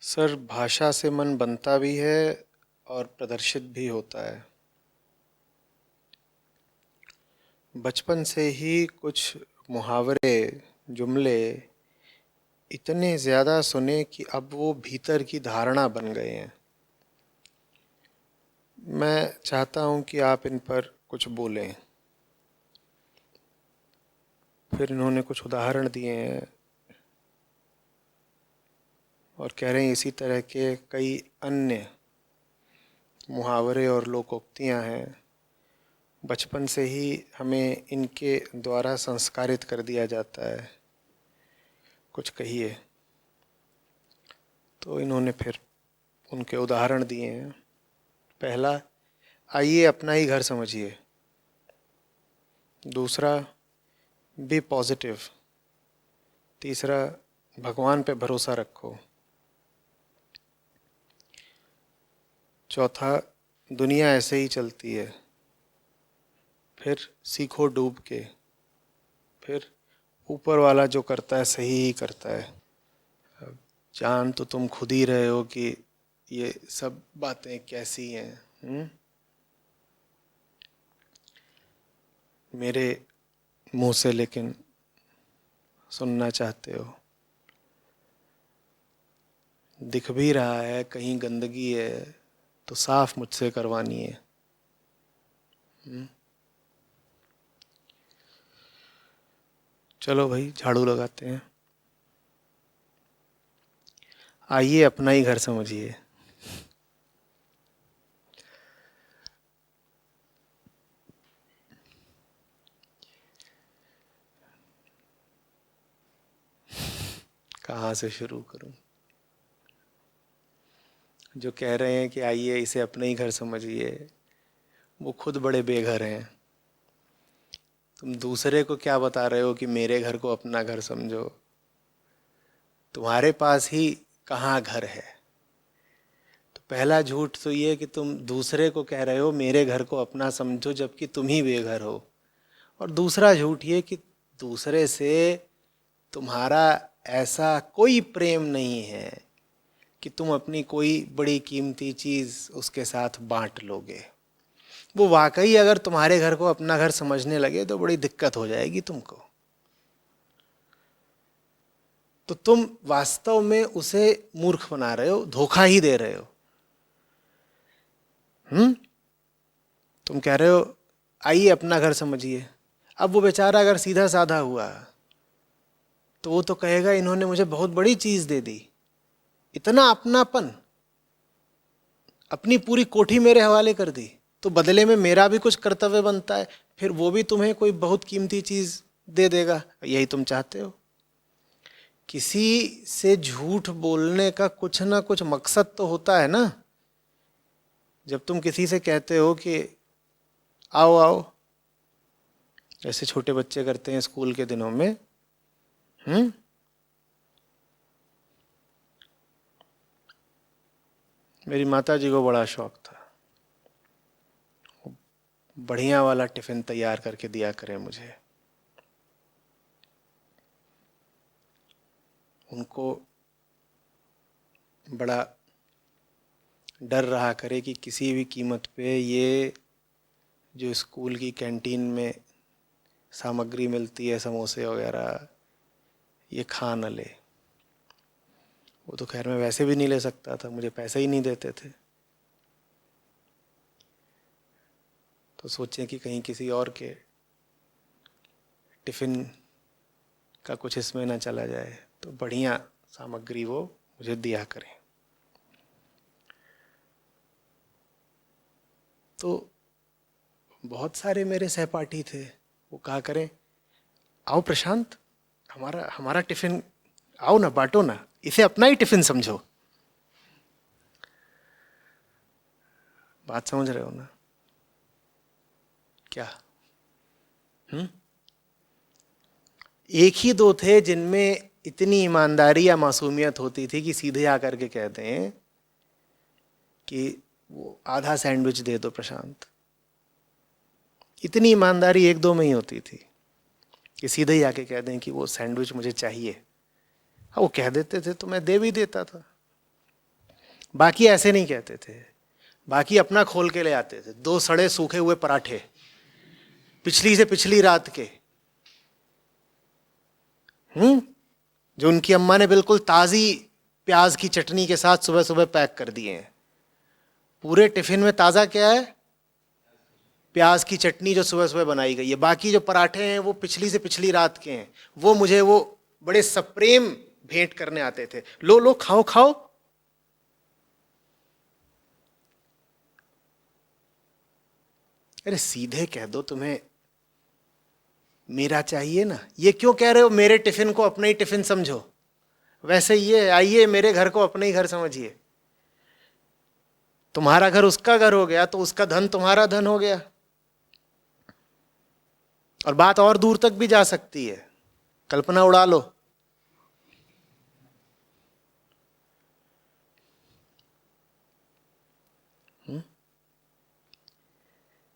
Sir, भाषा से मन बनता भी है और प्रदर्शित भी होता है। बचपन से ही कुछ मुहावरे, जुमले इतने ज़्यादा सुने कि अब वो भीतर की धारणा बन गए हैं। मैं चाहता हूँ कि आप इन पर कुछ बोलें। फिर इन्होंने कुछ उदाहरण दिए हैं और कह रहे हैं इसी तरह के कई अन्य मुहावरे और लोकोक्तियाँ हैं। बचपन से ही हमें इनके द्वारा संस्कारित कर दिया जाता है। कुछ कहिए। तो इन्होंने फिर उनके उदाहरण दिए हैं। पहला, आइए अपना ही घर समझिए। दूसरा, बी पॉजिटिव। तीसरा, भगवान पे भरोसा रखो। चौथा, दुनिया ऐसे ही चलती है। फिर, सीखो डूब के। फिर, ऊपर वाला जो करता है सही ही करता है। अब जान तो तुम खुद ही रहे हो कि ये सब बातें कैसी हैं। मेरे मुंह से लेकिन सुनना चाहते हो। दिख भी रहा है कहीं गंदगी है तो साफ मुझसे करवानी है। चलो भाई, झाड़ू लगाते हैं। आइए अपना ही घर समझिए। कहाँ से शुरू करूं? जो कह रहे हैं कि आइए इसे अपना ही घर समझिए, वो खुद बड़े बेघर हैं। तुम दूसरे को क्या बता रहे हो कि मेरे घर को अपना घर समझो? तुम्हारे पास ही कहाँ घर है? तो पहला झूठ तो ये कि तुम दूसरे को कह रहे हो मेरे घर को अपना समझो, जबकि तुम ही बेघर हो। और दूसरा झूठ ये कि दूसरे से तुम्हारा ऐसा कोई प्रेम नहीं है कि तुम अपनी कोई बड़ी कीमती चीज़ उसके साथ बांट लोगे। वो वाकई अगर तुम्हारे घर को अपना घर समझने लगे तो बड़ी दिक्कत हो जाएगी तुमको। तो तुम वास्तव में उसे मूर्ख बना रहे हो, धोखा ही दे रहे हो। तुम कह रहे हो आइए अपना घर समझिए। अब वो बेचारा अगर सीधा साधा हुआ तो वो तो कहेगा इन्होंने मुझे बहुत बड़ी चीज दे दी, इतना अपनापन, अपनी पूरी कोठी मेरे हवाले कर दी, तो बदले में मेरा भी कुछ कर्तव्य बनता है। फिर वो भी तुम्हें कोई बहुत कीमती चीज दे देगा। यही तुम चाहते हो। किसी से झूठ बोलने का कुछ ना कुछ मकसद तो होता है ना। जब तुम किसी से कहते हो कि आओ आओ, जैसे छोटे बच्चे करते हैं स्कूल के दिनों में। हम्म मेरी माता जी को बड़ा शौक था, बढ़िया वाला टिफिन तैयार करके दिया करें मुझे। उनको बड़ा डर रहा करे कि किसी भी कीमत पे ये जो स्कूल की कैंटीन में सामग्री मिलती है, समोसे वगैरह, ये खा न ले। वो तो खैर मैं वैसे भी नहीं ले सकता था, मुझे पैसे ही नहीं देते थे। तो सोचें कि कहीं किसी और के टिफ़िन का कुछ इसमें ना चला जाए, तो बढ़िया सामग्री वो मुझे दिया करें। तो बहुत सारे मेरे सहपाठी थे, वो कहा करें आओ प्रशांत, हमारा हमारा टिफ़िन आओ ना, बांटो ना, इसे अपना ही टिफ़िन समझो। बात समझ रहे हो ना? क्या एक ही दो थे जिनमें इतनी ईमानदारी या मासूमियत होती थी कि सीधे आकर के कहते हैं कि वो आधा सैंडविच दे दो प्रशांत। इतनी ईमानदारी एक दो में ही होती थी कि सीधे ही आके कह दें कि वो सैंडविच मुझे चाहिए। हाँ, वो कह देते थे तो मैं दे भी देता था। बाकी ऐसे नहीं कहते थे, बाकी अपना खोल के ले आते थे 2 सड़े सूखे हुए पराठे पिछली से पिछली रात के, जो उनकी अम्मा ने बिल्कुल ताजी प्याज की चटनी के साथ सुबह सुबह पैक कर दिए हैं। पूरे टिफिन में ताजा क्या है? प्याज की चटनी जो सुबह सुबह बनाई गई है। बाकी जो पराठे हैं वो पिछली से पिछली रात के हैं। वो मुझे वो बड़े सप्रेम भेंट करने आते थे, लो लो खाओ खाओ। अरे सीधे कह दो तुम्हें मेरा चाहिए ना, ये क्यों कह रहे हो मेरे टिफिन को अपना ही टिफिन समझो? वैसे ये आइए मेरे घर को अपना ही घर समझिए। तुम्हारा घर उसका घर हो गया तो उसका धन तुम्हारा धन हो गया। और बात और दूर तक भी जा सकती है, कल्पना उड़ा लो।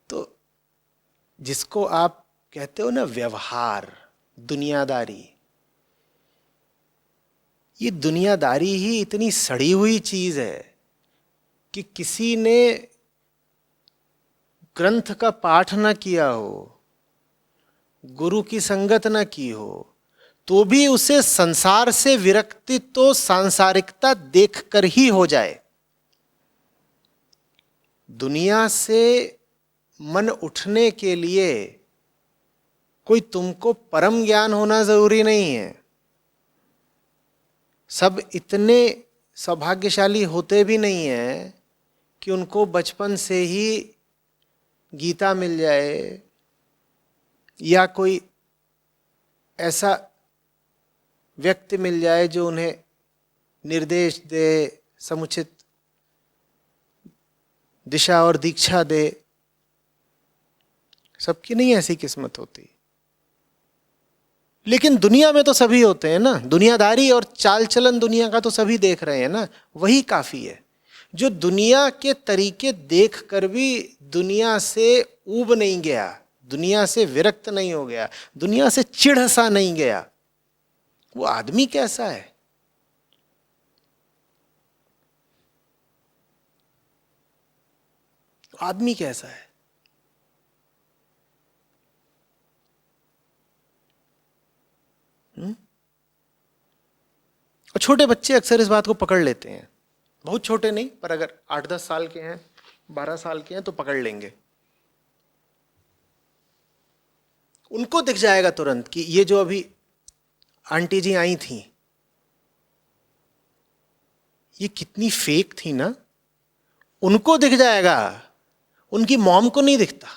तो जिसको आप कहते हो ना व्यवहार, दुनियादारी, ये दुनियादारी ही इतनी सड़ी हुई चीज है कि किसी ने ग्रंथ का पाठ ना किया हो, गुरु की संगत ना की हो, तो भी उसे संसार से विरक्ति तो सांसारिकता देखकर ही हो जाए। दुनिया से मन उठने के लिए कोई तुमको परम ज्ञान होना जरूरी नहीं है। सब इतने सौभाग्यशाली होते भी नहीं है कि उनको बचपन से ही गीता मिल जाए या कोई ऐसा व्यक्ति मिल जाए जो उन्हें निर्देश दे, समुचित दिशा और दीक्षा दे। सबकी नहीं ऐसी किस्मत होती। लेकिन दुनिया में तो सभी होते हैं ना, दुनियादारी और चाल चलन दुनिया का तो सभी देख रहे हैं ना, वही काफी है। जो दुनिया के तरीके देख कर भी दुनिया से ऊब नहीं गया, दुनिया से विरक्त नहीं हो गया, दुनिया से चिढ़ सा नहीं गया, वो आदमी कैसा है? आदमी कैसा है? और छोटे बच्चे अक्सर इस बात को पकड़ लेते हैं। बहुत छोटे नहीं, पर अगर 8-10 साल के हैं, 12 साल के हैं तो पकड़ लेंगे। उनको दिख जाएगा तुरंत कि ये जो अभी आंटी जी आई थी ये कितनी फेक थी ना। उनको दिख जाएगा, उनकी मॉम को नहीं दिखता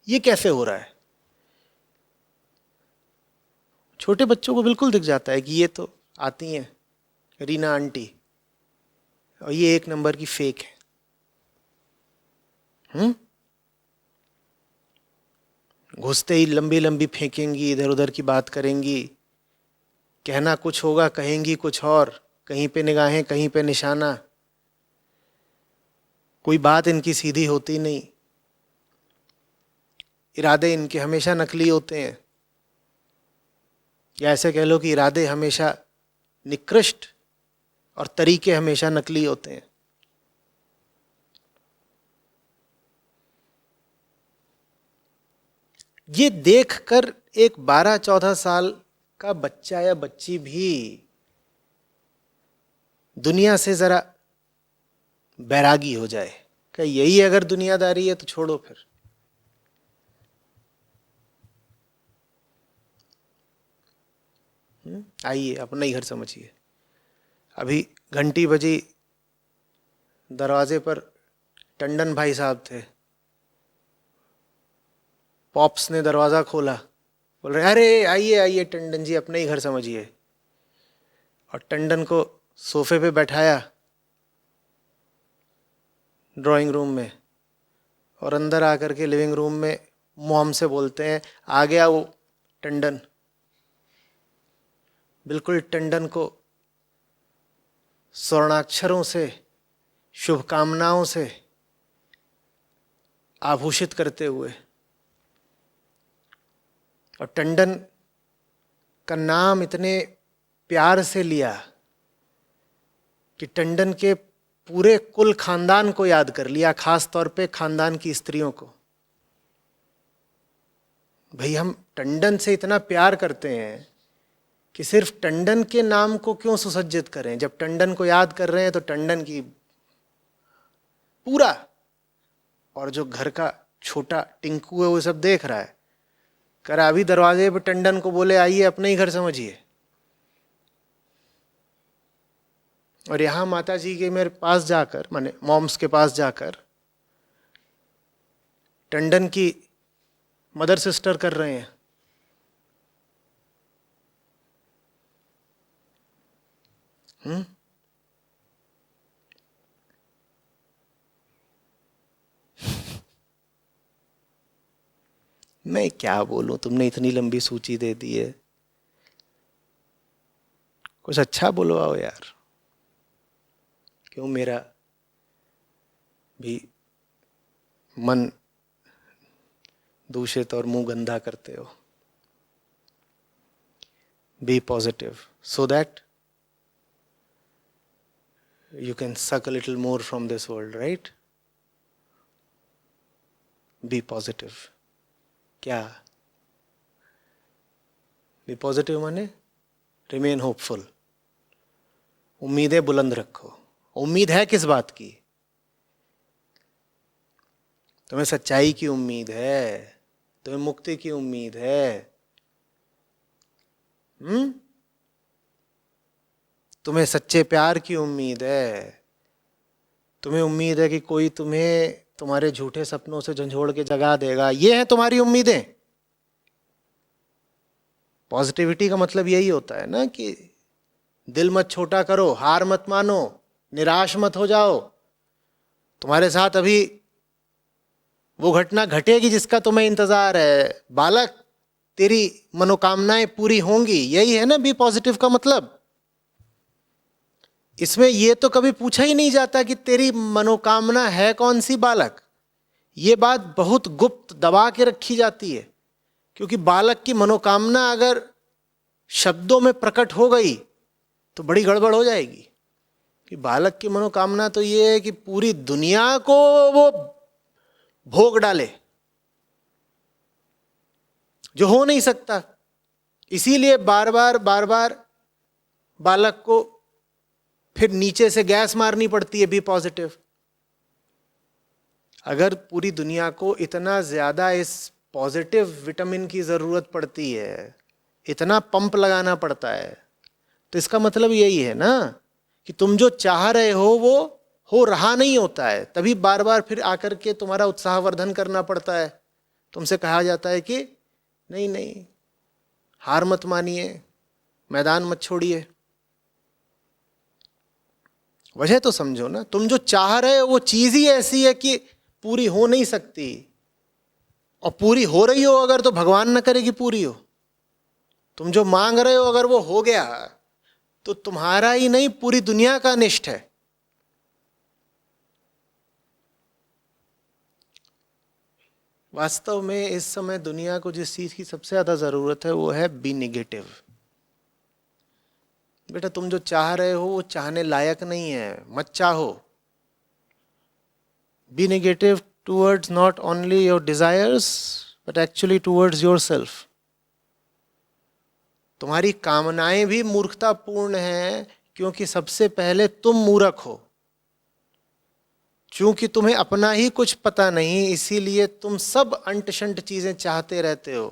ये कैसे हो रहा है। छोटे बच्चों को बिल्कुल दिख जाता है कि ये तो आती हैं रीना आंटी और ये 1 नंबर की फेक है। घुसते ही लंबी लंबी फेंकेंगी, इधर उधर की बात करेंगी, कहना कुछ होगा कहेंगी कुछ और, कहीं पे निगाहें कहीं पे निशाना, कोई बात इनकी सीधी होती नहीं, इरादे इनके हमेशा नकली होते हैं, या ऐसे कह लो कि इरादे हमेशा निकृष्ट और तरीके हमेशा नकली होते हैं। ये देखकर एक 12-14 साल का बच्चा या बच्ची भी दुनिया से जरा बैरागी हो जाए कि यही अगर दुनियादारी है तो छोड़ो फिर। आइए अपना ही घर समझिए। अभी घंटी बजी, दरवाजे पर टंडन भाई साहब थे, पॉप्स ने दरवाज़ा खोला, बोल रहे अरे आइए आइए टंडन जी अपना ही घर समझिए। और टंडन को सोफे पे बैठाया ड्राइंग रूम में, और अंदर आकर के लिविंग रूम में मॉम से बोलते हैं आ गया वो टंडन। बिल्कुल टंडन को स्वर्णाक्षरों से, शुभकामनाओं से आभूषित करते हुए, और टंडन का नाम इतने प्यार से लिया कि टंडन के पूरे कुल खानदान को याद कर लिया, खास तौर पे खानदान की स्त्रियों को। भाई हम टंडन से इतना प्यार करते हैं कि सिर्फ टंडन के नाम को क्यों सुसज्जित करें। जब टंडन को याद कर रहे हैं तो टंडन की पूरा, और जो घर का छोटा टिंकू है वो सब देख रहा है, करा अभी दरवाजे पे टंडन को बोले आइए अपने ही घर समझिए। और यहाँ माता जी के मेरे पास जाकर, माने मॉम्स के पास जाकर टंडन की मदर सिस्टर कर रहे हैं। मैं क्या बोलूं, तुमने इतनी लंबी सूची दे दी है, कुछ अच्छा बुलवाओ यार। क्यों मेरा भी मन दूषित और मुंह गंदा करते हो। Be positive so that you can suck a little more from this world, right? Be positive. क्या बी पॉजिटिव माने रिमेन होपफुल, उम्मीदें बुलंद रखो। उम्मीद है किस बात की? तुम्हें सच्चाई की उम्मीद है, तुम्हें मुक्ति की उम्मीद है, तुम्हें सच्चे प्यार की उम्मीद है, तुम्हें उम्मीद है कि कोई तुम्हें तुम्हारे झूठे सपनों से झंझोड़ के जगा देगा। ये हैं तुम्हारी उम्मीदें। पॉजिटिविटी का मतलब यही होता है ना कि दिल मत छोटा करो, हार मत मानो, निराश मत हो जाओ। तुम्हारे साथ अभी वो घटना घटेगी जिसका तुम्हें इंतजार है। बालक, तेरी मनोकामनाएं पूरी होंगी। यही है ना बी पॉजिटिव का मतलब। इसमें ये तो कभी पूछा ही नहीं जाता कि तेरी मनोकामना है कौन सी बालक। ये बात बहुत गुप्त दबा के रखी जाती है, क्योंकि बालक की मनोकामना अगर शब्दों में प्रकट हो गई तो बड़ी गड़बड़ हो जाएगी। कि बालक की मनोकामना तो ये है कि पूरी दुनिया को वो भोग डाले, जो हो नहीं सकता। इसीलिए बार बार बालक को फिर नीचे से गैस मारनी पड़ती है बी पॉजिटिव। अगर पूरी दुनिया को इतना ज्यादा इस पॉजिटिव विटामिन की जरूरत पड़ती है, इतना पंप लगाना पड़ता है, तो इसका मतलब यही है ना कि तुम जो चाह रहे हो वो हो रहा नहीं होता है। तभी बार बार फिर आकर के तुम्हारा उत्साहवर्धन करना पड़ता है। तुमसे कहा जाता है कि नहीं नहीं, हार मत मानिए, मैदान मत छोड़िए। वजह तो समझो ना, तुम जो चाह रहे हो वो चीज ही ऐसी है कि पूरी हो नहीं सकती। और पूरी हो रही हो अगर, तो भगवान न करे कि पूरी हो। तुम जो मांग रहे हो अगर वो हो गया तो तुम्हारा ही नहीं पूरी दुनिया का अनिष्ट है। वास्तव में इस समय दुनिया को जिस चीज की सबसे ज्यादा जरूरत है वो है बी निगेटिव। बेटा तुम जो चाह रहे हो वो चाहने लायक नहीं है, मत चाहो। Be negative towards not only your desires but actually towards yourself. तुम्हारी कामनाएं भी मूर्खतापूर्ण हैं, क्योंकि सबसे पहले तुम मूर्ख हो। क्योंकि तुम्हें अपना ही कुछ पता नहीं, इसीलिए तुम सब अंट शंट चीजें चाहते रहते हो।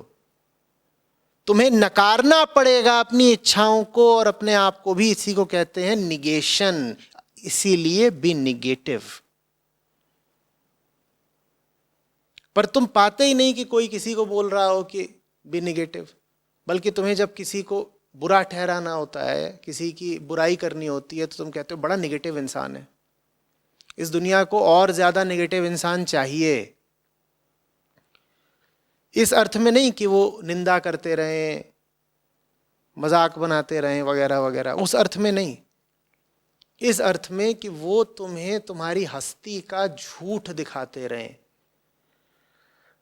तुम्हें नकारना पड़ेगा अपनी इच्छाओं को और अपने आप को भी। इसी को कहते हैं निगेशन। इसीलिए बी निगेटिव। पर तुम पाते ही नहीं कि कोई किसी को बोल रहा हो कि बी निगेटिव। बल्कि तुम्हें जब किसी को बुरा ठहराना होता है, किसी की बुराई करनी होती है, तो तुम कहते हो बड़ा निगेटिव इंसान है। इस दुनिया को और ज्यादा निगेटिव इंसान चाहिए। इस अर्थ में नहीं कि वो निंदा करते रहें, मजाक बनाते रहें वगैरह वगैरह, उस अर्थ में नहीं। इस अर्थ में कि वो तुम्हें तुम्हारी हस्ती का झूठ दिखाते रहें,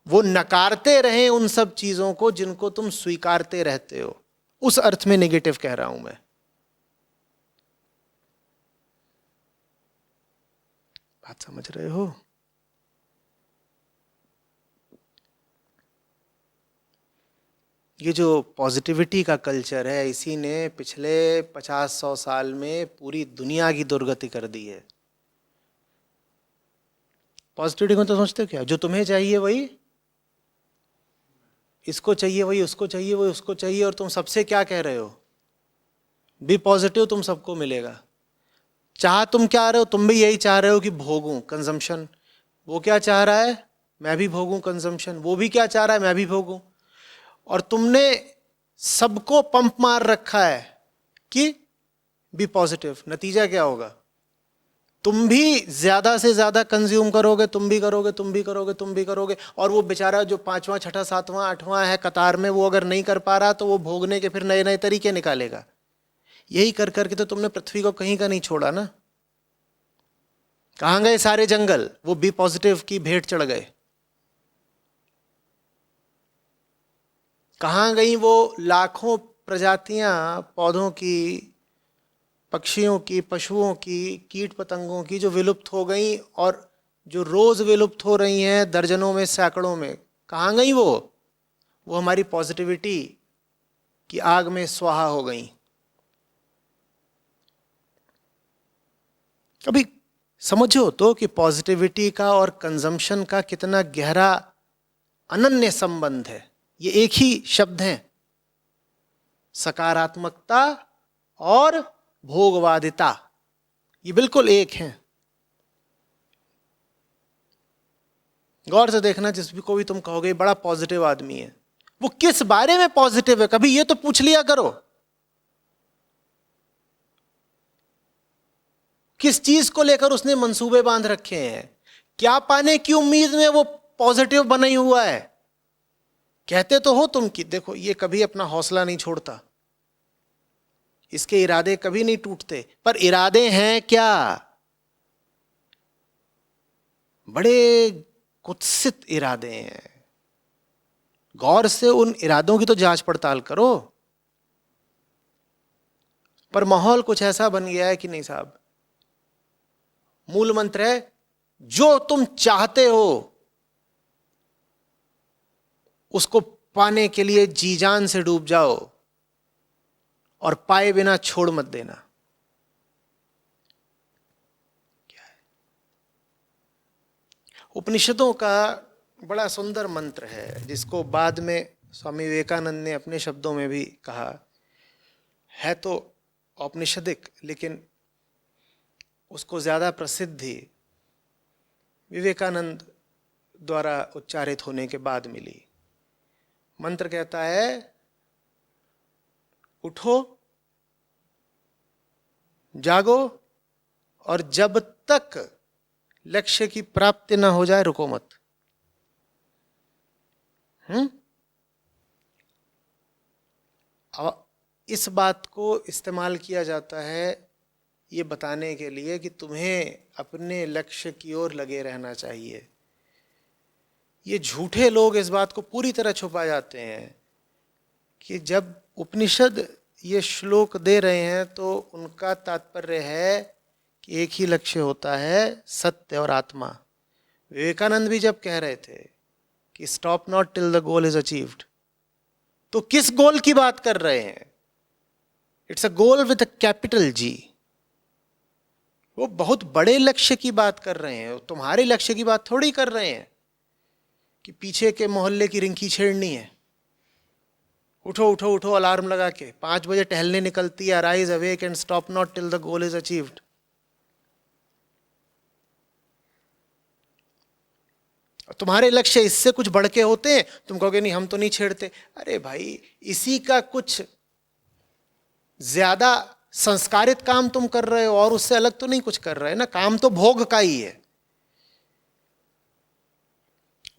वो नकारते रहें उन सब चीजों को जिनको तुम स्वीकारते रहते हो। उस अर्थ में नेगेटिव कह रहा हूं मैं। बात समझ रहे हो? ये जो पॉजिटिविटी का कल्चर है, इसी ने पिछले 50-100 साल में पूरी दुनिया की दुर्गति कर दी है। पॉजिटिविटी को तो सोचते हो क्या, जो तुम्हें चाहिए वही इसको चाहिए, वही उसको चाहिए, वही उसको चाहिए, और तुम सबसे क्या कह रहे हो, बी पॉजिटिव, तुम सबको मिलेगा। चाह तुम क्या रहे हो, तुम भी यही चाह रहे हो कि भोगूं, कंजम्पशन। वो क्या चाह रहा है, मैं भी भोगूं, कंजम्पशन। वो भी क्या चाह रहा है, मैं भी भोगूं। और तुमने सबको पंप मार रखा है कि बी पॉजिटिव। नतीजा क्या होगा, तुम भी ज्यादा से ज्यादा कंज्यूम करोगे, तुम भी करोगे, तुम भी करोगे, तुम भी करोगे। और वो बेचारा जो 5वां, 6ठा, 7वां, 8वां है कतार में, वो अगर नहीं कर पा रहा तो वो भोगने के फिर नए नए तरीके निकालेगा। यही कर करके तो तुमने पृथ्वी को कहीं का नहीं छोड़ा ना। कहां गए सारे जंगल, वो बी पॉजिटिव की भेंट चढ़ गए। कहां गई वो लाखों प्रजातियां पौधों की, पक्षियों की, पशुओं की, कीट पतंगों की, जो विलुप्त हो गई और जो रोज विलुप्त हो रही हैं दर्जनों में, सैकड़ों में। कहां गई वो हमारी पॉजिटिविटी की आग में स्वाहा हो गई। अभी समझो तो कि पॉजिटिविटी का और कंजम्पशन का कितना गहरा अनन्य संबंध है। ये एक ही शब्द है, सकारात्मकता और भोगवादिता, ये बिल्कुल एक हैं। गौर से देखना, जिस भी को भी तुम कहोगे बड़ा पॉजिटिव आदमी है, वो किस बारे में पॉजिटिव है, कभी ये तो पूछ लिया करो। किस चीज को लेकर उसने मंसूबे बांध रखे हैं, क्या पाने की उम्मीद में वो पॉजिटिव बना ही हुआ है। कहते तो हो तुम कि देखो ये कभी अपना हौसला नहीं छोड़ता, इसके इरादे कभी नहीं टूटते, पर इरादे हैं क्या, बड़े कुत्सित इरादे हैं। गौर से उन इरादों की तो जांच पड़ताल करो। पर माहौल कुछ ऐसा बन गया है कि नहीं साहब, मूल मंत्र है जो तुम चाहते हो उसको पाने के लिए जी जान से डूब जाओ, और पाए बिना छोड़ मत देना। क्या है, उपनिषदों का बड़ा सुंदर मंत्र है, जिसको बाद में स्वामी विवेकानंद ने अपने शब्दों में भी कहा है, तो औपनिषदिक, लेकिन उसको ज्यादा प्रसिद्धि विवेकानंद द्वारा उच्चारित होने के बाद मिली। मंत्र कहता है, उठो, जागो, और जब तक लक्ष्य की प्राप्ति ना हो जाए रुको मत। इस बात को इस्तेमाल किया जाता है ये बताने के लिए कि तुम्हें अपने लक्ष्य की ओर लगे रहना चाहिए। ये झूठे लोग इस बात को पूरी तरह छुपा जाते हैं कि जब उपनिषद ये श्लोक दे रहे हैं तो उनका तात्पर्य है कि एक ही लक्ष्य होता है, सत्य और आत्मा। विवेकानंद भी जब कह रहे थे कि stop not till the goal is achieved, तो किस गोल की बात कर रहे हैं? It's a goal with a capital G. वो बहुत बड़े लक्ष्य की बात कर रहे हैं, तुम्हारे लक्ष्य की बात थोड़ी कर रहे हैं कि पीछे के मोहल्ले की रिंकी छेड़नी है। उठो उठो उठो, अलार्म लगा के 5 बजे टहलने निकलती है, arise awake and stop not till the goal is achieved. तुम्हारे लक्ष्य इससे कुछ बढ़ के होते हैं, तुम कहोगे नहीं हम तो नहीं छेड़ते। अरे भाई, इसी का कुछ ज्यादा संस्कारित काम तुम कर रहे हो और उससे अलग तो नहीं कुछ कर रहे ना। काम तो भोग का ही है।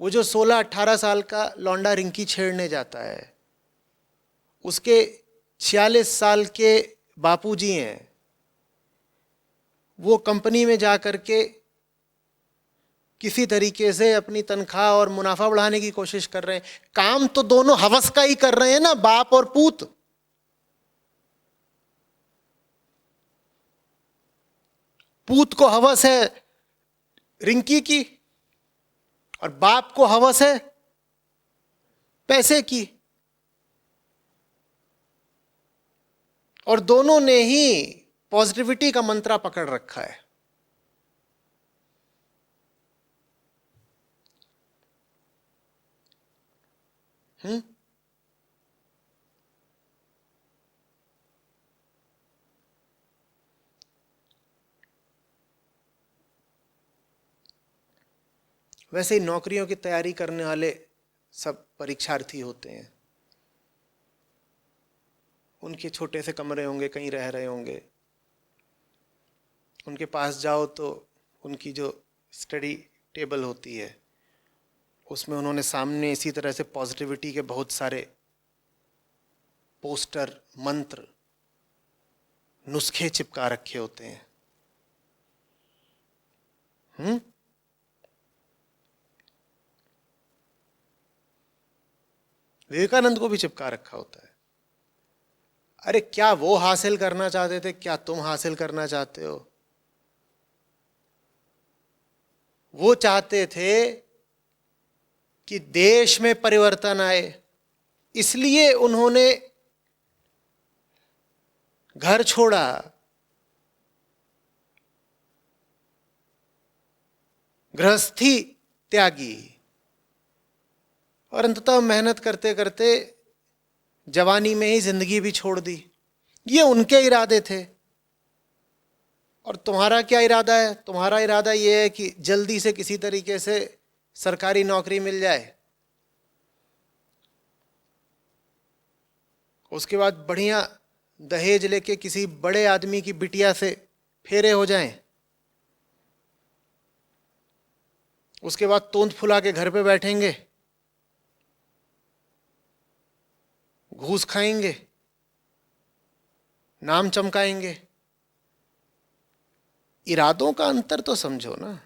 वो जो 16-18 साल का लौंडा रिंकी छेड़ने जाता है, उसके 46 साल के बापूजी हैं, वो कंपनी में जा करके किसी तरीके से अपनी तनख्वाह और मुनाफा बढ़ाने की कोशिश कर रहे हैं। काम तो दोनों हवस का ही कर रहे हैं ना, बाप और पूत। पूत को हवस है रिंकी की, और बाप को हवस है पैसे की, और दोनों ने ही पॉजिटिविटी का मंत्रा पकड़ रखा है। वैसे ही नौकरियों की तैयारी करने वाले सब परीक्षार्थी होते हैं, उनके छोटे से कमरे होंगे, कहीं रह रहे होंगे, उनके पास जाओ तो उनकी जो स्टडी टेबल होती है उसमें उन्होंने सामने इसी तरह से पॉजिटिविटी के बहुत सारे पोस्टर, मंत्र, नुस्खे चिपका रखे होते हैं। विवेकानंद को भी चिपका रखा होता है। अरे क्या वो हासिल करना चाहते थे, क्या तुम हासिल करना चाहते हो? वो चाहते थे कि देश में परिवर्तन आए, इसलिए उन्होंने घर छोड़ा, गृहस्थी त्यागी, और अंततः मेहनत करते करते जवानी में ही जिंदगी भी छोड़ दी। ये उनके इरादे थे। और तुम्हारा क्या इरादा है? तुम्हारा इरादा ये है कि जल्दी से किसी तरीके से सरकारी नौकरी मिल जाए, उसके बाद बढ़िया दहेज लेके किसी बड़े आदमी की बिटिया से फेरे हो जाएं, उसके बाद तोंद फुला के घर पे बैठेंगे, घूस खाएंगे, नाम चमकाएंगे। इरादों का अंतर तो समझो ना।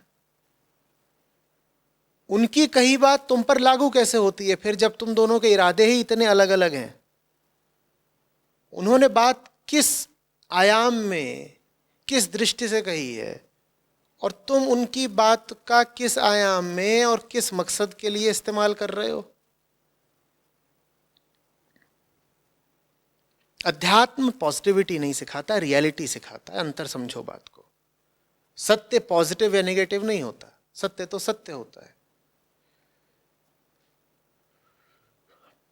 उनकी कही बात तुम पर लागू कैसे होती है फिर, जब तुम दोनों के इरादे ही इतने अलग अलग हैं? उन्होंने बात किस आयाम में, किस दृष्टि से कही है, और तुम उनकी बात का किस आयाम में और किस मकसद के लिए इस्तेमाल कर रहे हो? अध्यात्म पॉजिटिविटी नहीं सिखाता, रियलिटी सिखाता है। अंतर समझो बात को। सत्य पॉजिटिव या नेगेटिव नहीं होता, सत्य तो सत्य होता है।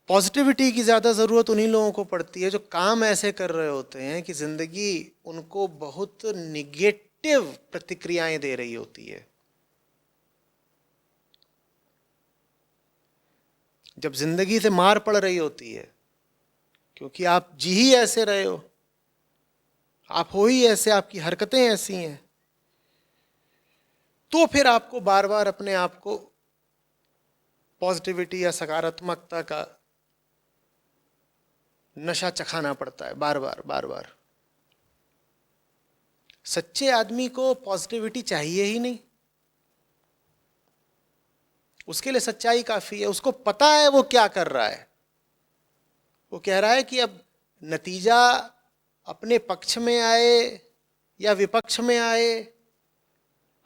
पॉजिटिविटी की ज़्यादा ज़रूरत उन्हीं लोगों को पड़ती है जो काम ऐसे कर रहे होते हैं कि ज़िंदगी उनको बहुत निगेटिव प्रतिक्रियाएं दे रही होती है। जब ज़िंदगी से मार पड़ रही होती है, क्योंकि आप जी ही ऐसे रहे हो, आप हो ही ऐसे, आपकी हरकतें ऐसी हैं, तो फिर आपको बार बार अपने आप को पॉजिटिविटी या सकारात्मकता का नशा चखाना पड़ता है, बार बार बार बार। सच्चे आदमी को पॉजिटिविटी चाहिए ही नहीं, उसके लिए सच्चाई काफी है। उसको पता है वो क्या कर रहा है। वो कह रहा है कि अब नतीजा अपने पक्ष में आए या विपक्ष में आए,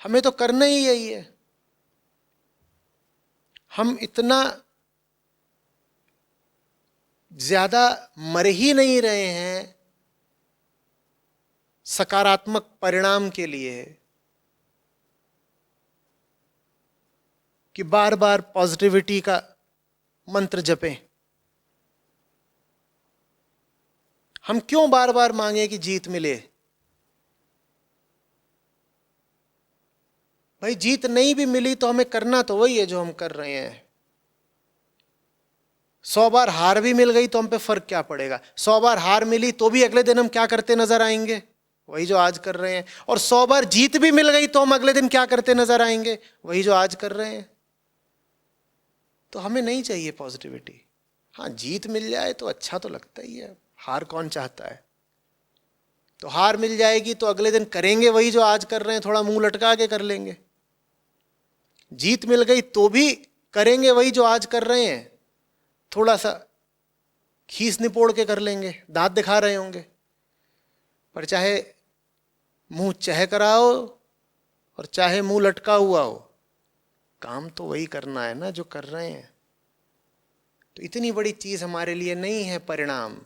हमें तो करना ही यही है। हम इतना ज्यादा मर ही नहीं रहे हैं सकारात्मक परिणाम के लिए कि बार बार पॉजिटिविटी का मंत्र जपें। हम क्यों बार बार मांगे कि जीत मिले? भाई जीत नहीं भी मिली तो हमें करना तो वही है जो हम कर रहे हैं। 100 बार हार भी मिल गई तो हम पे फर्क क्या पड़ेगा? 100 बार हार मिली तो भी अगले दिन हम क्या करते नजर आएंगे? वही जो आज कर रहे हैं। और 100 बार जीत भी मिल गई तो हम अगले दिन क्या करते नजर आएंगे? वही जो आज कर रहे हैं। तो हमें नहीं चाहिए पॉजिटिविटी। हाँ, जीत मिल जाए तो अच्छा तो लगता ही है, हार कौन चाहता है? तो हार मिल जाएगी तो अगले दिन करेंगे वही जो आज कर रहे हैं, थोड़ा मुंह लटका के कर लेंगे। जीत मिल गई तो भी करेंगे वही जो आज कर रहे हैं, थोड़ा सा खीस निपोड़ के कर लेंगे, दांत दिखा रहे होंगे। पर चाहे मुंह चह कराओ और चाहे मुंह लटका हुआ हो, काम तो वही करना है ना जो कर रहे हैं। तो इतनी बड़ी चीज हमारे लिए नहीं है परिणाम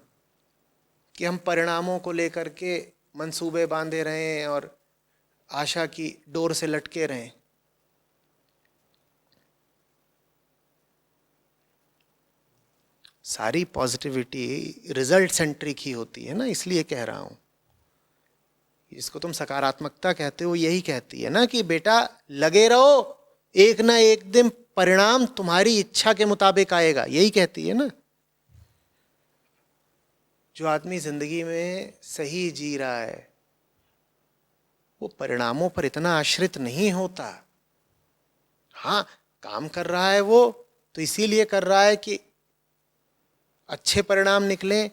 कि हम परिणामों को लेकर के मंसूबे बांधे रहें और आशा की डोर से लटके रहें। सारी पॉजिटिविटी रिजल्ट सेंट्रिक ही होती है ना, इसलिए कह रहा हूं। जिसको तुम सकारात्मकता कहते हो यही कहती है ना कि बेटा लगे रहो, एक ना एक दिन परिणाम तुम्हारी इच्छा के मुताबिक आएगा, यही कहती है ना। जो आदमी जिंदगी में सही जी रहा है वो परिणामों पर इतना आश्रित नहीं होता। हाँ, काम कर रहा है वो तो इसीलिए कर रहा है कि अच्छे परिणाम निकले,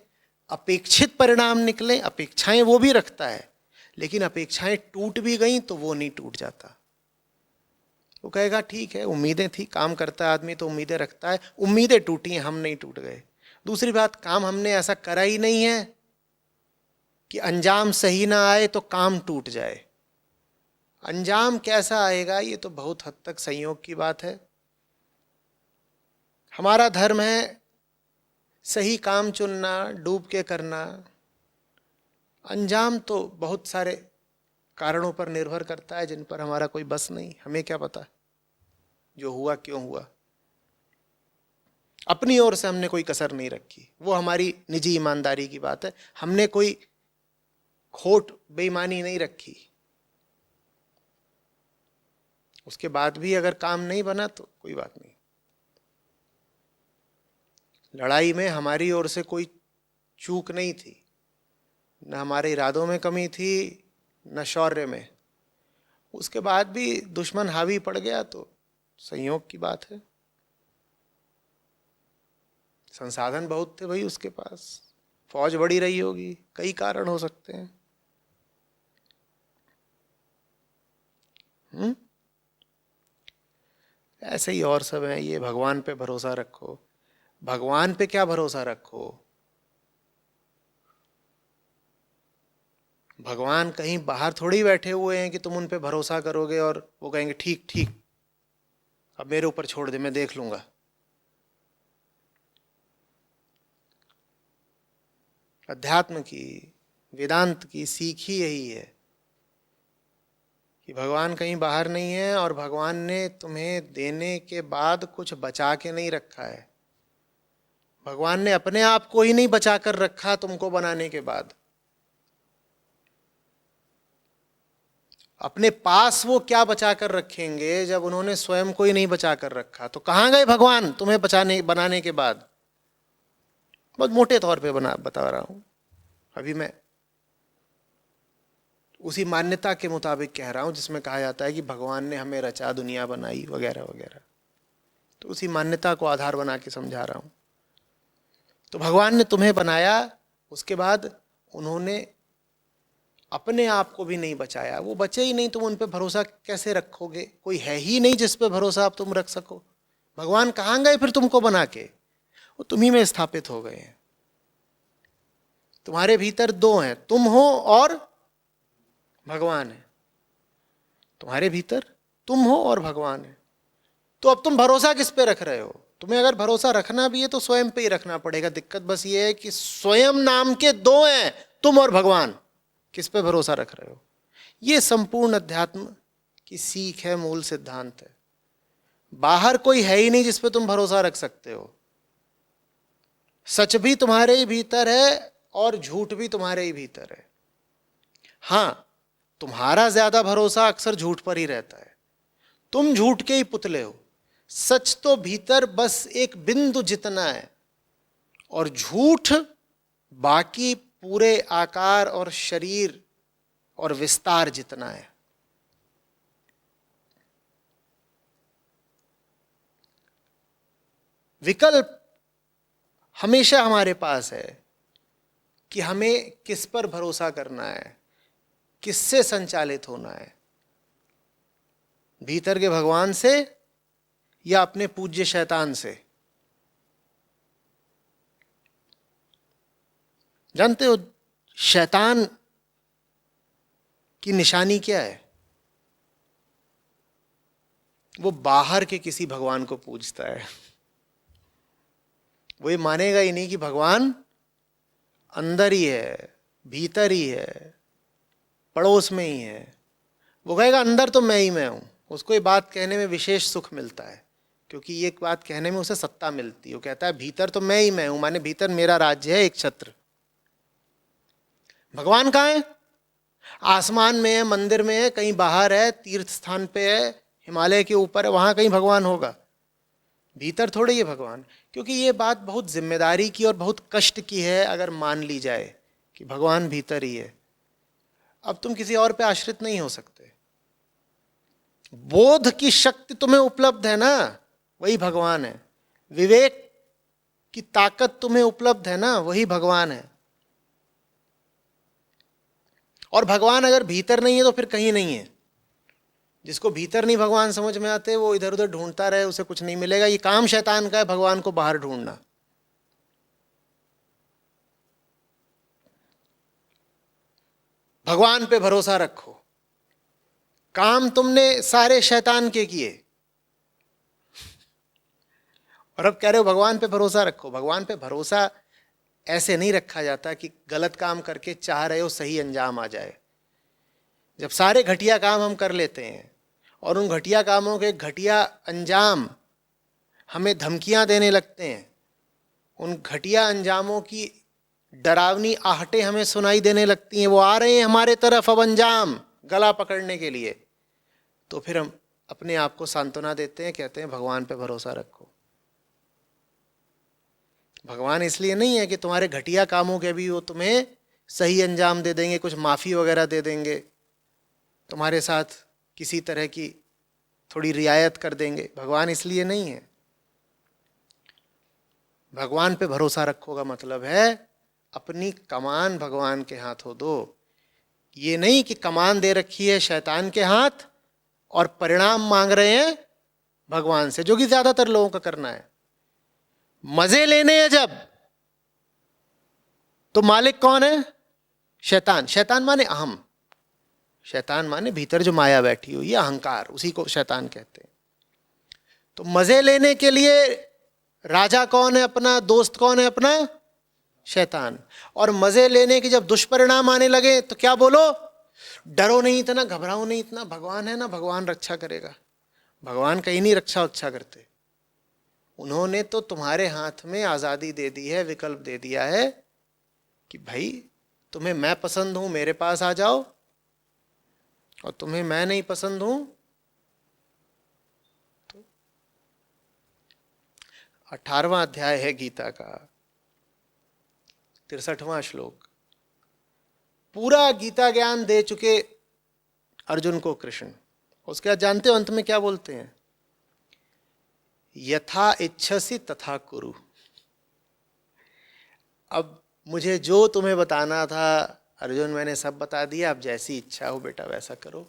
अपेक्षित परिणाम निकले, अपेक्षाएं वो भी रखता है, लेकिन अपेक्षाएं टूट भी गई तो वो नहीं टूट जाता। वो कहेगा ठीक है, उम्मीदें थी, काम करता है आदमी तो उम्मीदें रखता है, उम्मीदें टूटी हैं, हम नहीं टूट गए। दूसरी बात, काम हमने ऐसा करा ही नहीं है कि अंजाम सही ना आए तो काम टूट जाए। अंजाम कैसा आएगा ये तो बहुत हद तक संयोग की बात है। हमारा धर्म है सही काम चुनना, डूब के करना। अंजाम तो बहुत सारे कारणों पर निर्भर करता है जिन पर हमारा कोई बस नहीं। हमें क्या पता जो हुआ क्यों हुआ। अपनी ओर से हमने कोई कसर नहीं रखी, वो हमारी निजी ईमानदारी की बात है। हमने कोई खोट बेईमानी नहीं रखी। उसके बाद भी अगर काम नहीं बना तो कोई बात नहीं। लड़ाई में हमारी ओर से कोई चूक नहीं थी, न हमारे इरादों में कमी थी न शौर्य में। उसके बाद भी दुश्मन हावी पड़ गया तो संयोग की बात है। संसाधन बहुत थे भाई उसके पास, फौज बड़ी रही होगी, कई कारण हो सकते हैं। ऐसे ही और सब है। ये भगवान पे भरोसा रखो। भगवान पे क्या भरोसा रखो, भगवान कहीं बाहर थोड़ी बैठे हुए हैं कि तुम उन पे भरोसा करोगे और वो कहेंगे ठीक ठीक अब मेरे ऊपर छोड़ दे, मैं देख लूंगा। अध्यात्म की, वेदांत की सीख ही यही है कि भगवान कहीं बाहर नहीं है और भगवान ने तुम्हें देने के बाद कुछ बचा के नहीं रखा है। भगवान ने अपने आप को ही नहीं बचा कर रखा तुमको बनाने के बाद। अपने पास वो क्या बचा कर रखेंगे जब उन्होंने स्वयं को ही नहीं बचा कर रखा। तो कहां गए भगवान तुम्हें बनाने के बाद? बहुत मोटे तौर पे बता रहा हूं, अभी मैं उसी मान्यता के मुताबिक कह रहा हूं जिसमें कहा जाता है कि भगवान ने हमें रचा, दुनिया बनाई वगैरह वगैरह। तो उसी मान्यता को आधार बना के समझा रहा हूं। तो भगवान ने तुम्हें बनाया, उसके बाद उन्होंने अपने आप को भी नहीं बचाया। वो बचे ही नहीं, तुम उन पे भरोसा कैसे रखोगे? कोई है ही नहीं जिस पे भरोसा आप तुम रख सको। भगवान कहाँ गए फिर तुमको बना के? वो तुम्ही में स्थापित हो गए हैं। तुम्हारे भीतर दो हैं, तुम हो और भगवान है। तुम्हारे भीतर तुम हो और भगवान है। तो अब तुम भरोसा किस पे रख रहे हो? तुम्हें अगर भरोसा रखना भी है तो स्वयं पे ही रखना पड़ेगा। दिक्कत बस ये है कि स्वयं नाम के दो हैं, तुम और भगवान। किस पे भरोसा रख रहे हो? ये संपूर्ण अध्यात्म की सीख है, मूल सिद्धांत है। बाहर कोई है ही नहीं जिस पे तुम भरोसा रख सकते हो। सच भी तुम्हारे ही भीतर है और झूठ भी तुम्हारे ही भीतर है। हां, तुम्हारा ज्यादा भरोसा अक्सर झूठ पर ही रहता है। तुम झूठ के ही पुतले हो। सच तो भीतर बस एक बिंदु जितना है और झूठ बाकी पूरे आकार और शरीर और विस्तार जितना है। विकल्प हमेशा हमारे पास है कि हमें किस पर भरोसा करना है, किससे संचालित होना है, भीतर के भगवान से या अपने पूज्य शैतान से। जानते हो शैतान की निशानी क्या है? वो बाहर के किसी भगवान को पूजता है। वो ये मानेगा ही नहीं कि भगवान अंदर ही है, भीतर ही है, पड़ोस में ही है। वो कहेगा अंदर तो मैं ही मैं हूं। उसको ये बात कहने में विशेष सुख मिलता है, क्योंकि ये बात कहने में उसे सत्ता मिलती है। वो कहता है भीतर तो मैं ही मैं हूं, माने भीतर मेरा राज्य है, एक छत्र। भगवान कहाँ है? आसमान में है, मंदिर में है, कहीं बाहर है, तीर्थ स्थान पे है, हिमालय के ऊपर है, वहां कहीं भगवान होगा। भीतर थोड़े ही है भगवान। क्योंकि ये बात बहुत जिम्मेदारी की और बहुत कष्ट की है अगर मान ली जाए कि भगवान भीतर ही है। अब तुम किसी और पे आश्रित नहीं हो सकते। बोध की शक्ति तुम्हें उपलब्ध है ना, वही भगवान है। विवेक की ताकत तुम्हें उपलब्ध है ना, वही भगवान है। और भगवान अगर भीतर नहीं है तो फिर कहीं नहीं है। जिसको भीतर नहीं भगवान समझ में आते, वो इधर उधर ढूंढता रहे, उसे कुछ नहीं मिलेगा। ये काम शैतान का है, भगवान को बाहर ढूंढना। भगवान पे भरोसा रखो। काम तुमने सारे शैतान के किए और अब कह रहे हो भगवान पे भरोसा रखो। भगवान पे भरोसा ऐसे नहीं रखा जाता कि गलत काम करके चाह रहे हो सही अंजाम आ जाए। जब सारे घटिया काम हम कर लेते हैं और उन घटिया कामों के घटिया अंजाम हमें धमकियां देने लगते हैं, उन घटिया अंजामों की डरावनी आहटें हमें सुनाई देने लगती हैं, वो आ रहे हैं हमारे तरफ अब अंजाम गला पकड़ने के लिए, तो फिर हम अपने आप को सांत्वना देते हैं, कहते हैं भगवान पे भरोसा रखो। भगवान इसलिए नहीं है कि तुम्हारे घटिया कामों के भी वो तुम्हें सही अंजाम दे देंगे, कुछ माफ़ी वगैरह दे देंगे, तुम्हारे साथ किसी तरह की थोड़ी रियायत कर देंगे। भगवान इसलिए नहीं है। भगवान पे भरोसा रखो का मतलब है अपनी कमान भगवान के हाथों दो। ये नहीं कि कमान दे रखी है शैतान के हाथ और परिणाम मांग रहे हैं भगवान से, जो कि ज्यादातर लोगों का करना है। मजे लेने हैं जब, तो मालिक कौन है? शैतान। शैतान माने अहम, शैतान माने भीतर जो माया बैठी हुई है, अहंकार, उसी को शैतान कहते हैं। तो मजे लेने के लिए राजा कौन है अपना? दोस्त कौन है अपना? शैतान। और मजे लेने के जब दुष्परिणाम आने लगे तो क्या बोलो? डरो नहीं इतना, घबराओ नहीं इतना, भगवान है ना, भगवान रक्षा करेगा। भगवान कहीं नहीं रक्षा उच्छा करते। उन्होंने तो तुम्हारे हाथ में आजादी दे दी है, विकल्प दे दिया है कि भाई तुम्हें मैं पसंद हूं मेरे पास आ जाओ, और तुम्हें मैं नहीं पसंद हूं तो। 18वां अध्याय है गीता का, 63वां श्लोक। पूरा गीता ज्ञान दे चुके अर्जुन को कृष्ण। उसके बाद जानते हो अंत में क्या बोलते हैं? यथा इच्छसि तथा कुरु। अब मुझे जो तुम्हें बताना था अर्जुन मैंने सब बता दिया, अब जैसी इच्छा हो बेटा वैसा करो।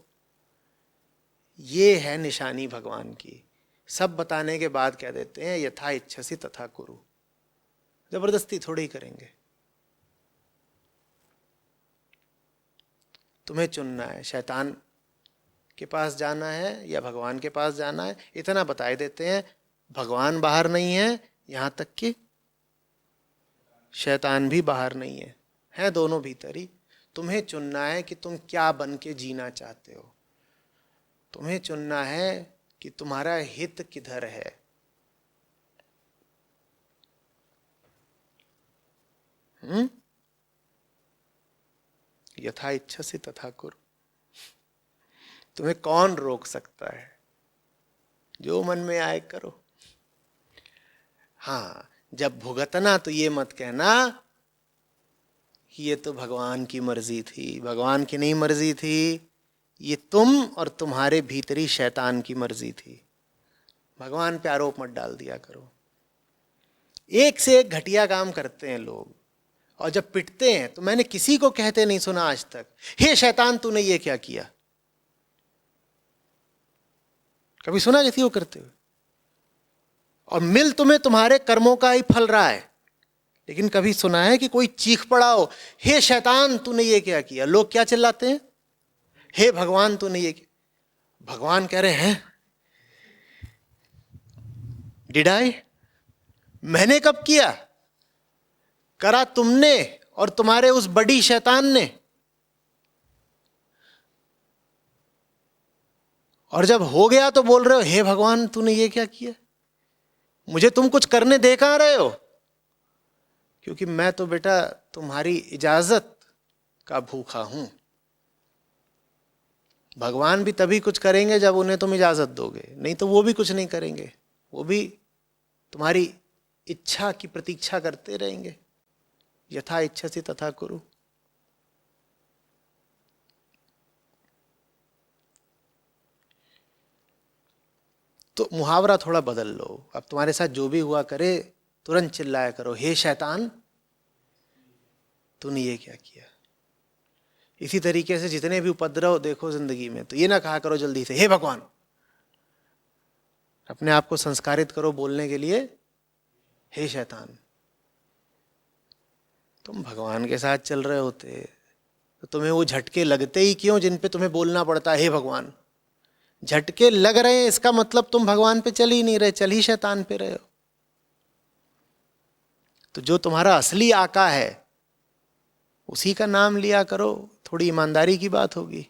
ये है निशानी भगवान की। सब बताने के बाद कह देते हैं यथा इच्छसि तथा कुरु। जबरदस्ती थोड़ी ही करेंगे। तुम्हें चुनना है, शैतान के पास जाना है या भगवान के पास जाना है। इतना बता देते हैं भगवान बाहर नहीं है, यहां तक कि शैतान भी बाहर नहीं है, हैं दोनों भीतर ही। तुम्हें चुनना है कि तुम क्या बन के जीना चाहते हो। तुम्हें चुनना है कि तुम्हारा हित किधर है। यथा इच्छसि तथा कुरु। तुम्हें कौन रोक सकता है? जो मन में आए करो। हाँ, जब भुगतना तो ये मत कहना कि ये तो भगवान की मर्जी थी। भगवान की नहीं मर्जी थी, ये तुम और तुम्हारे भीतरी शैतान की मर्जी थी। भगवान पे आरोप मत डाल दिया करो। एक से एक घटिया काम करते हैं लोग, और जब पिटते हैं तो मैंने किसी को कहते नहीं सुना आज तक, हे शैतान तूने ये क्या किया। कभी सुना किसी को करते हुए? और मिल तुम्हें तुम्हारे कर्मों का ही फल रहा है, लेकिन कभी सुना है कि कोई चीख पड़ा हो, हे शैतान तूने ये क्या किया? लोग क्या चिल्लाते हैं? हे भगवान तूने ये किया। भगवान कह रहे हैं डिड आई? मैंने कब किया? करा तुमने और तुम्हारे उस बड़ी शैतान ने। और जब हो गया तो बोल रहे हो हे भगवान तूने ये क्या किया, मुझे तुम कुछ करने दे कहां रहे हो? क्योंकि मैं तो बेटा तुम्हारी इजाजत का भूखा हूं। भगवान भी तभी कुछ करेंगे जब उन्हें तुम इजाजत दोगे, नहीं तो वो भी कुछ नहीं करेंगे। वो भी तुम्हारी इच्छा की प्रतीक्षा करते रहेंगे। यथा इच्छसि तथा कुरु। तो मुहावरा थोड़ा बदल लो। अब तुम्हारे साथ जो भी हुआ करे तुरंत चिल्लाया करो हे शैतान तूने ये क्या किया। इसी तरीके से जितने भी उपद्रव देखो जिंदगी में, तो ये ना कहा करो जल्दी से हे भगवान। अपने आप को संस्कारित करो बोलने के लिए हे शैतान। तुम भगवान के साथ चल रहे होते तो तुम्हें वो झटके लगते ही क्यों जिन पे तुम्हें बोलना पड़ता है हे भगवान। झटके लग रहे हैं इसका मतलब तुम भगवान पे चल ही नहीं रहे, चल ही शैतान पे रहे हो। तो जो तुम्हारा असली आका है उसी का नाम लिया करो, थोड़ी ईमानदारी की बात होगी।